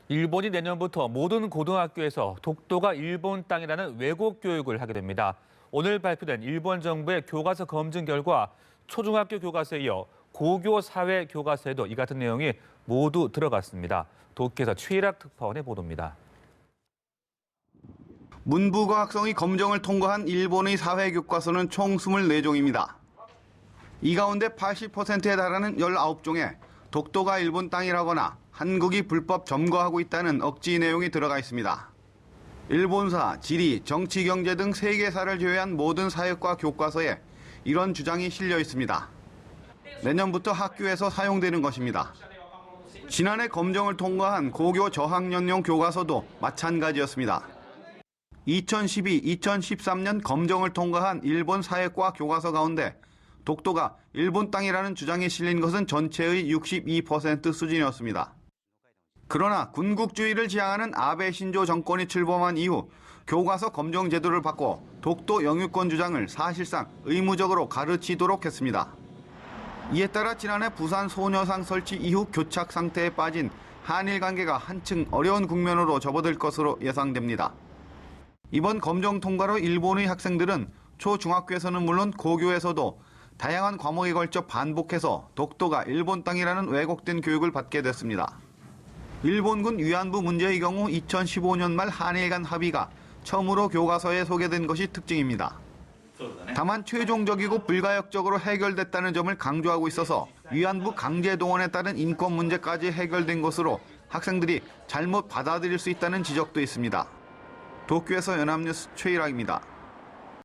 일본이 내년부터 모든 고등학교에서 독도가 일본 땅이라는 왜곡 교육을 하게 됩니다. 오늘 발표된 일본 정부의 교과서 검증 결과 초중학교 교과서에 이어 고교 사회 교과서에도 이 같은 내용이 모두 들어갔습니다. 도쿄에서 최일학 특파원의 보도입니다. 문부과학성이 검정을 통과한 일본의 사회 교과서는 총 24종입니다. 이 가운데 80%에 달하는 19종에 독도가 일본 땅이라거나 한국이 불법 점거하고 있다는 억지 내용이 들어가 있습니다. 일본사, 지리, 정치, 경제 등 세계사를 제외한 모든 사회과 교과서에 이런 주장이 실려 있습니다. 내년부터 학교에서 사용되는 것입니다. 지난해 검정을 통과한 고교 저학년용 교과서도 마찬가지였습니다. 2012-2013년 검정을 통과한 일본 사회과 교과서 가운데 독도가 일본 땅이라는 주장이 실린 것은 전체의 62% 수준이었습니다. 그러나 군국주의를 지향하는 아베 신조 정권이 출범한 이후 교과서 검정 제도를 바꿔 독도 영유권 주장을 사실상 의무적으로 가르치도록 했습니다. 이에 따라 지난해 부산 소녀상 설치 이후 교착 상태에 빠진 한일 관계가 한층 어려운 국면으로 접어들 것으로 예상됩니다. 이번 검정 통과로 일본의 학생들은 초중학교에서는 물론 고교에서도 다양한 과목에 걸쳐 반복해서 독도가 일본 땅이라는 왜곡된 교육을 받게 됐습니다. 일본군 위안부 문제의 경우 2015년 말 한일 간 합의가 처음으로 교과서에 소개된 것이 특징입니다. 다만 최종적이고 불가역적으로 해결됐다는 점을 강조하고 있어서 위안부 강제 동원에 따른 인권 문제까지 해결된 것으로 학생들이 잘못 받아들일 수 있다는 지적도 있습니다. 도쿄에서 연합뉴스 최일학입니다.